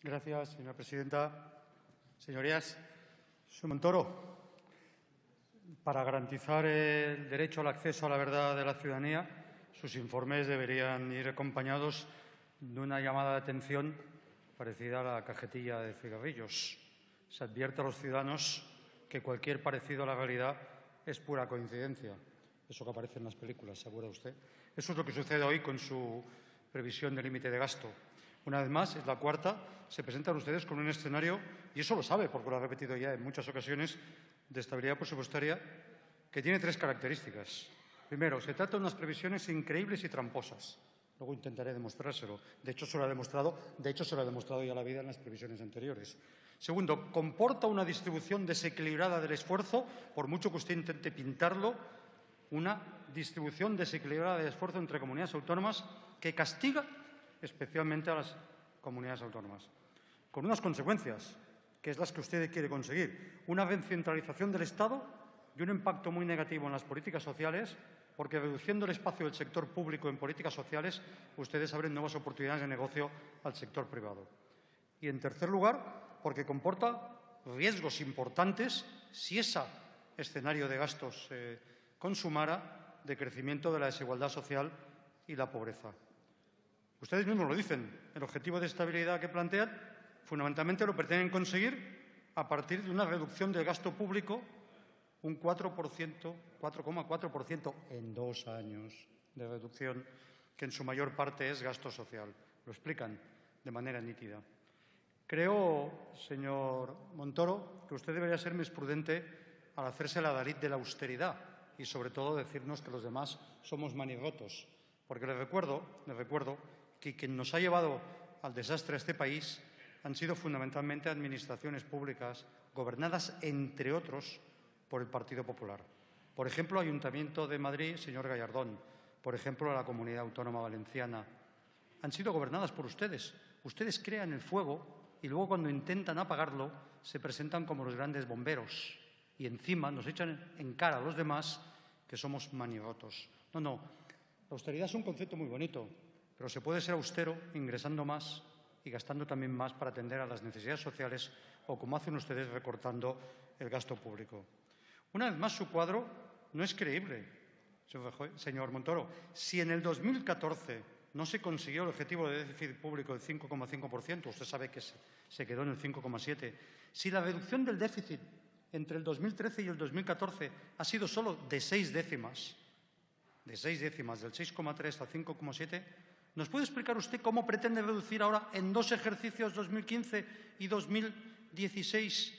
Gracias, señora presidenta. Señorías, señor Montoro, para garantizar el derecho al acceso a la verdad de la ciudadanía, sus informes deberían ir acompañados de una llamada de atención parecida a la cajetilla de cigarrillos. Se advierte a los ciudadanos que cualquier parecido a la realidad es pura coincidencia. Eso que aparece en las películas, ¿se acuerda usted? Eso es lo que sucede hoy con su previsión de límite de gasto. Una vez más, es la cuarta, se presentan ustedes con un escenario, y eso lo sabe porque lo ha repetido ya en muchas ocasiones, de estabilidad presupuestaria, que tiene tres características. Primero, se trata de unas previsiones increíbles y tramposas. Luego intentaré demostrárselo. De hecho, se lo ha demostrado ya la vida en las previsiones anteriores. Segundo, comporta una distribución desequilibrada del esfuerzo, por mucho que usted intente pintarlo, una distribución desequilibrada del esfuerzo entre comunidades autónomas que castiga especialmente a las comunidades autónomas, con unas consecuencias, que es las que usted quiere conseguir, una recentralización del Estado y un impacto muy negativo en las políticas sociales, porque reduciendo el espacio del sector público en políticas sociales, ustedes abren nuevas oportunidades de negocio al sector privado. Y, en tercer lugar, porque comporta riesgos importantes si ese escenario de gastos se consumara de crecimiento de la desigualdad social y la pobreza. Ustedes mismos lo dicen, el objetivo de estabilidad que plantean fundamentalmente lo pretenden conseguir a partir de una reducción del gasto público un 4,4% en 2 años de reducción, que en su mayor parte es gasto social. Lo explican de manera nítida. Creo, señor Montoro, que usted debería ser más prudente al hacerse el adalid de la austeridad y, sobre todo, decirnos que los demás somos manigotos. Porque les recuerdo que quien nos ha llevado al desastre a este país han sido fundamentalmente administraciones públicas gobernadas, entre otros, por el Partido Popular. Por ejemplo, Ayuntamiento de Madrid, señor Gallardón. Por ejemplo, la Comunidad Autónoma Valenciana. Han sido gobernadas por ustedes. Ustedes crean el fuego y luego, cuando intentan apagarlo, se presentan como los grandes bomberos. Y encima nos echan en cara a los demás que somos manigotos. No. La austeridad es un concepto muy bonito, pero se puede ser austero ingresando más y gastando también más para atender a las necesidades sociales o, como hacen ustedes, recortando el gasto público. Una vez más, su cuadro no es creíble, señor Montoro. Si en el 2014 no se consiguió el objetivo de déficit público del 5,5%, usted sabe que se quedó en el 5,7%. Si la reducción del déficit entre el 2013 y el 2014 ha sido solo de 6 décimas, del 6,3 al 5,7, ¿nos puede explicar usted cómo pretende reducir ahora en 2 ejercicios, 2015 y 2016,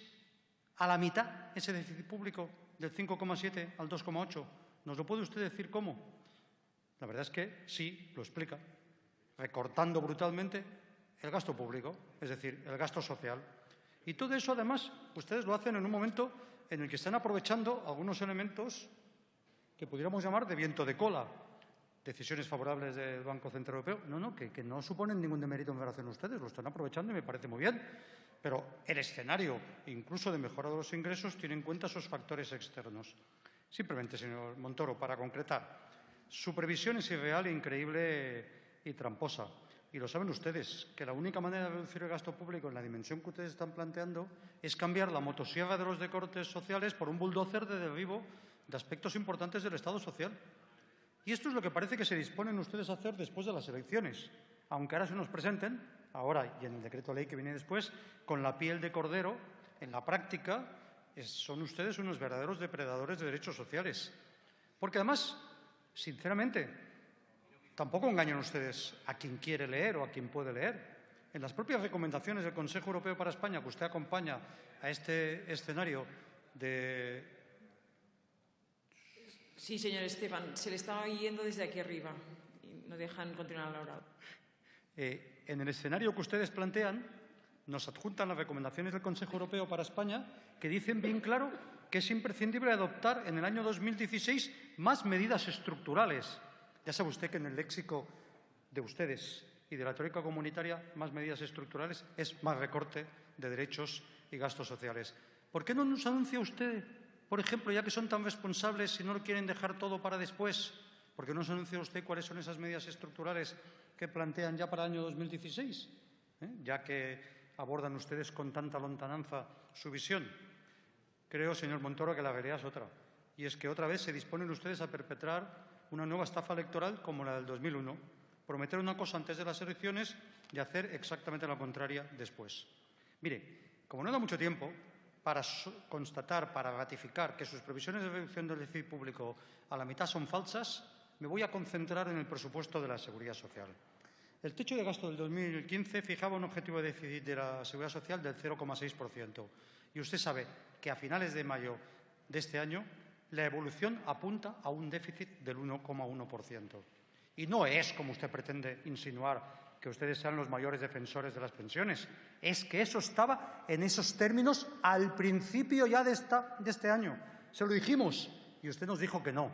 a la mitad ese déficit público del 5,7 al 2,8? ¿Nos lo puede usted decir cómo? La verdad es que sí, lo explica, recortando brutalmente el gasto público, es decir, el gasto social. Y todo eso, además, ustedes lo hacen en un momento en el que están aprovechando algunos elementos que pudiéramos llamar de viento de cola. Decisiones favorables del Banco Central Europeo. Que no suponen ningún demérito en relación a ustedes, lo están aprovechando y me parece muy bien. Pero el escenario, incluso de mejora de los ingresos, tiene en cuenta esos factores externos. Simplemente, señor Montoro, para concretar, su previsión es irreal, increíble y tramposa. Y lo saben ustedes, que la única manera de reducir el gasto público en la dimensión que ustedes están planteando es cambiar la motosierra de los recortes sociales por un bulldozer de derribo de aspectos importantes del Estado social. Y esto es lo que parece que se disponen ustedes a hacer después de las elecciones, aunque ahora se nos presenten, ahora y en el decreto ley que viene después, con la piel de cordero. En la práctica son ustedes unos verdaderos depredadores de derechos sociales. Porque además, sinceramente, tampoco engañan ustedes a quien quiere leer o a quien puede leer. En las propias recomendaciones del Consejo Europeo para España, que usted acompaña a este escenario de... Sí, señor Esteban, se le estaba oyendo desde aquí arriba y no dejan continuar la hora. En el escenario que ustedes plantean, nos adjuntan las recomendaciones del Consejo Europeo para España, que dicen bien claro que es imprescindible adoptar en el año 2016 más medidas estructurales. Ya sabe usted que en el léxico de ustedes y de la troika comunitaria, más medidas estructurales es más recorte de derechos y gastos sociales. ¿Por qué no nos anuncia usted, por ejemplo, ya que son tan responsables y no lo quieren dejar todo para después, por qué no nos anuncia usted cuáles son esas medidas estructurales que plantean ya para el año 2016? Ya que abordan ustedes con tanta lontananza su visión? Creo, señor Montoro, que la realidad es otra. Y es que otra vez se disponen ustedes a perpetrar una nueva estafa electoral como la del 2001. Prometer una cosa antes de las elecciones y hacer exactamente la contraria después. Mire, como no da mucho tiempo para constatar, para ratificar que sus previsiones de reducción del déficit público a la mitad son falsas, me voy a concentrar en el presupuesto de la Seguridad Social. El techo de gasto del 2015 fijaba un objetivo de déficit de la Seguridad Social del 0,6%. Y usted sabe que a finales de mayo de este año la evolución apunta a un déficit del 1,1%. Y no es, como usted pretende insinuar, que ustedes sean los mayores defensores de las pensiones. Es que eso estaba en esos términos al principio ya de este año. Se lo dijimos y usted nos dijo que no.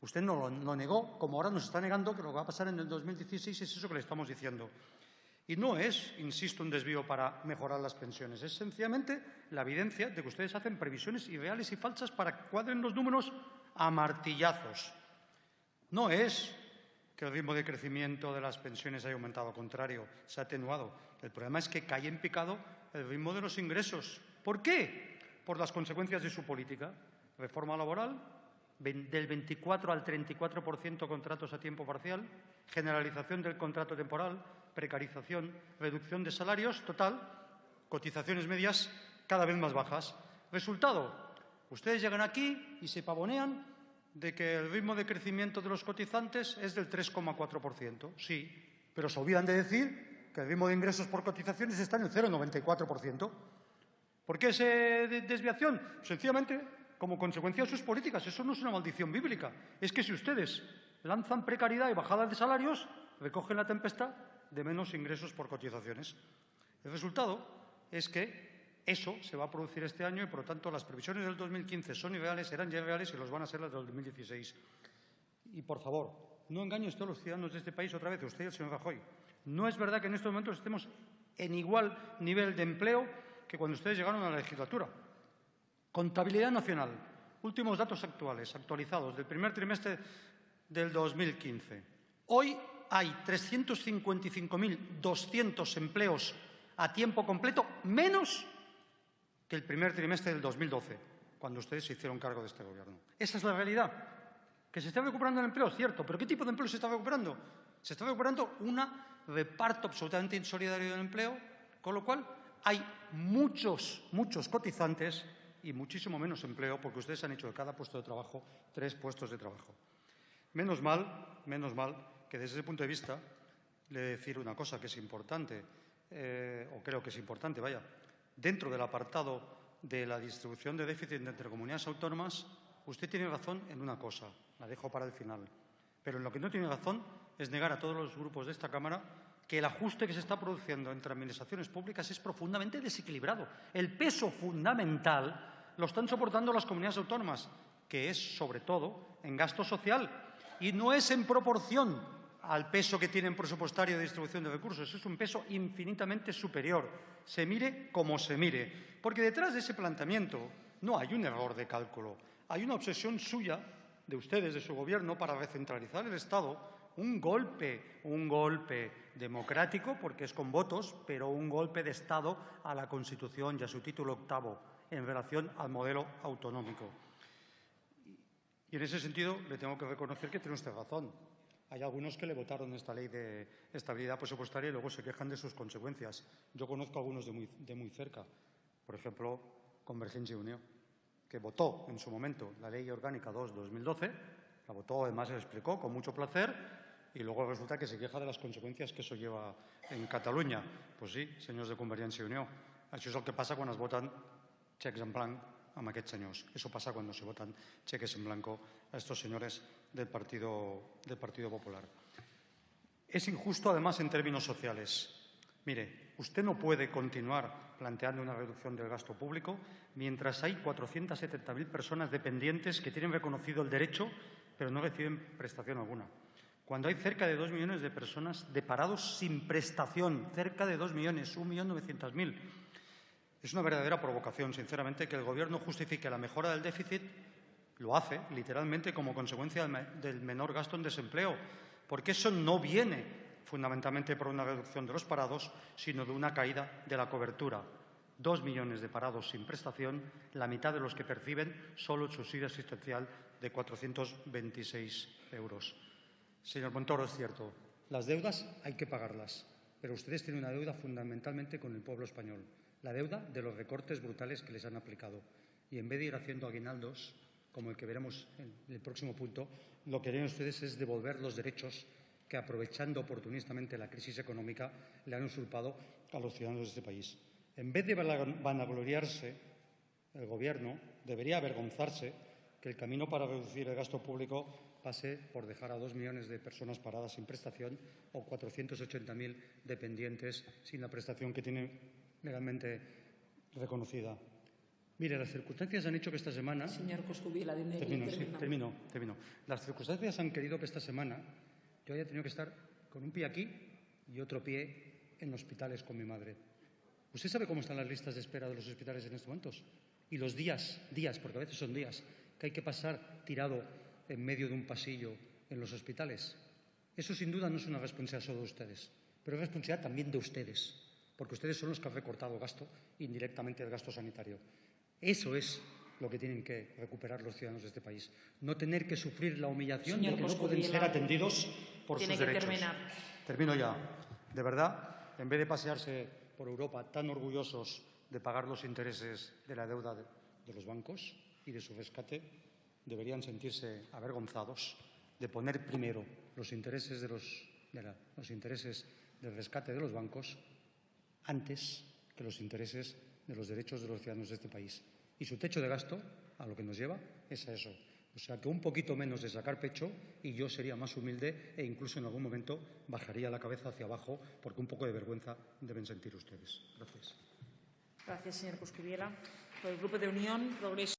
Usted no lo negó, como ahora nos está negando que lo que va a pasar en el 2016 es eso que le estamos diciendo. Y no es, insisto, un desvío para mejorar las pensiones. Es sencillamente la evidencia de que ustedes hacen previsiones irreales y falsas para que cuadren los números a martillazos. No es que el ritmo de crecimiento de las pensiones haya aumentado, al contrario, se ha atenuado. El problema es que cae en picado el ritmo de los ingresos. ¿Por qué? Por las consecuencias de su política. Reforma laboral, del 24 al 34% contratos a tiempo parcial, generalización del contrato temporal, precarización, reducción de salarios, total, cotizaciones medias cada vez más bajas. Resultado, ustedes llegan aquí y se pavonean de que el ritmo de crecimiento de los cotizantes es del 3,4%. Sí, pero se olvidan de decir que el ritmo de ingresos por cotizaciones está en el 0,94%. ¿Por qué esa desviación? Sencillamente, como consecuencia de sus políticas. Eso no es una maldición bíblica. Es que si ustedes lanzan precariedad y bajadas de salarios, recogen la tempestad de menos ingresos por cotizaciones. El resultado es que eso se va a producir este año y, por lo tanto, las previsiones del 2015 son irreales, eran ya irreales y los van a ser las del 2016. Y, por favor, no engañe usted a los ciudadanos de este país otra vez, usted y el señor Rajoy. No es verdad que en estos momentos estemos en igual nivel de empleo que cuando ustedes llegaron a la legislatura. Contabilidad nacional. Últimos datos actualizados del primer trimestre del 2015. Hoy hay 355.200 empleos a tiempo completo, menos que el primer trimestre del 2012, cuando ustedes se hicieron cargo de este Gobierno. Esa es la realidad. ¿Que se está recuperando el empleo? Cierto. ¿Pero qué tipo de empleo se está recuperando? Se está recuperando un reparto absolutamente insolidario del empleo, con lo cual hay muchos cotizantes y muchísimo menos empleo, porque ustedes han hecho de cada puesto de trabajo 3 puestos de trabajo. Menos mal que desde ese punto de vista le he de decir una cosa que es importante, o creo que es importante, vaya. Dentro del apartado de la distribución de déficit entre comunidades autónomas, usted tiene razón en una cosa, la dejo para el final. Pero en lo que no tiene razón es negar a todos los grupos de esta Cámara que el ajuste que se está produciendo entre administraciones públicas es profundamente desequilibrado. El peso fundamental lo están soportando las comunidades autónomas, que es, sobre todo, en gasto social. Y no es en proporción al peso que tienen presupuestario de distribución de recursos. Es un peso infinitamente superior. Se mire como se mire. Porque detrás de ese planteamiento no hay un error de cálculo. Hay una obsesión suya, de ustedes, de su Gobierno, para recentralizar el Estado. Un golpe democrático, porque es con votos, pero un golpe de Estado a la Constitución y a su título 8º en relación al modelo autonómico. Y en ese sentido le tengo que reconocer que tiene usted razón. Hay algunos que le votaron esta ley de estabilidad presupuestaria y luego se quejan de sus consecuencias. Yo conozco a algunos de muy cerca. Por ejemplo, Convergencia y Unió, que votó en su momento la Ley Orgánica 2/2012, la votó, además se explicó con mucho placer, y luego resulta que se queja de las consecuencias que eso lleva en Catalunya. Pues sí, senyors de Convergència i Unió, això és el que passa quan es voten xecs en blanc amb aquests senyors. Eso pasa cuando se votan cheques en blanco a estos señores del Partido Popular. Es injusto, además, en términos sociales. Mire, usted no puede continuar planteando una reducción del gasto público mientras hay 470.000 personas dependientes que tienen reconocido el derecho, pero no reciben prestación alguna. Cuando hay cerca de 2 millones de personas de parados sin prestación, cerca de 2 millones, 1.900.000. Es una verdadera provocación, sinceramente, que el Gobierno justifique la mejora del déficit, lo hace literalmente como consecuencia del menor gasto en desempleo, porque eso no viene fundamentalmente por una reducción de los parados, sino de una caída de la cobertura. 2 millones de parados sin prestación, la mitad de los que perciben solo el subsidio asistencial de 426 euros. Señor Montoro, es cierto, las deudas hay que pagarlas, pero ustedes tienen una deuda fundamentalmente con el pueblo español, la deuda de los recortes brutales que les han aplicado. Y en vez de ir haciendo aguinaldos, como el que veremos en el próximo punto, lo que harían ustedes es devolver los derechos que, aprovechando oportunistamente la crisis económica, le han usurpado a los ciudadanos de este país. En vez de vanagloriarse, el Gobierno debería avergonzarse que el camino para reducir el gasto público pase por dejar a 2 millones de personas paradas sin prestación o 480.000 dependientes sin la prestación que tienen legalmente reconocida. Mire, las circunstancias han hecho que esta semana… Señor Coscubiela, termino. Las circunstancias han querido que esta semana yo haya tenido que estar con un pie aquí y otro pie en hospitales con mi madre. ¿Usted sabe cómo están las listas de espera de los hospitales en estos momentos? Y los días, porque a veces son días, que hay que pasar tirado en medio de un pasillo en los hospitales. Eso, sin duda, no es una responsabilidad solo de ustedes, pero es responsabilidad también de ustedes, porque ustedes son los que han recortado gasto, indirectamente el gasto sanitario. Eso es lo que tienen que recuperar los ciudadanos de este país. No tener que sufrir la humillación de que no pueden ser atendidos por sus derechos. Termino ya. De verdad, en vez de pasearse por Europa tan orgullosos de pagar los intereses de la deuda de los bancos y de su rescate, deberían sentirse avergonzados de poner primero los intereses del rescate de los bancos antes que los intereses de los derechos de los ciudadanos de este país. Y su techo de gasto, a lo que nos lleva, es a eso. O sea, que un poquito menos de sacar pecho y yo sería más humilde e incluso en algún momento bajaría la cabeza hacia abajo porque un poco de vergüenza deben sentir ustedes. Gracias. Gracias, señor Coscubiela. Por el Grupo de Unión, Progreso.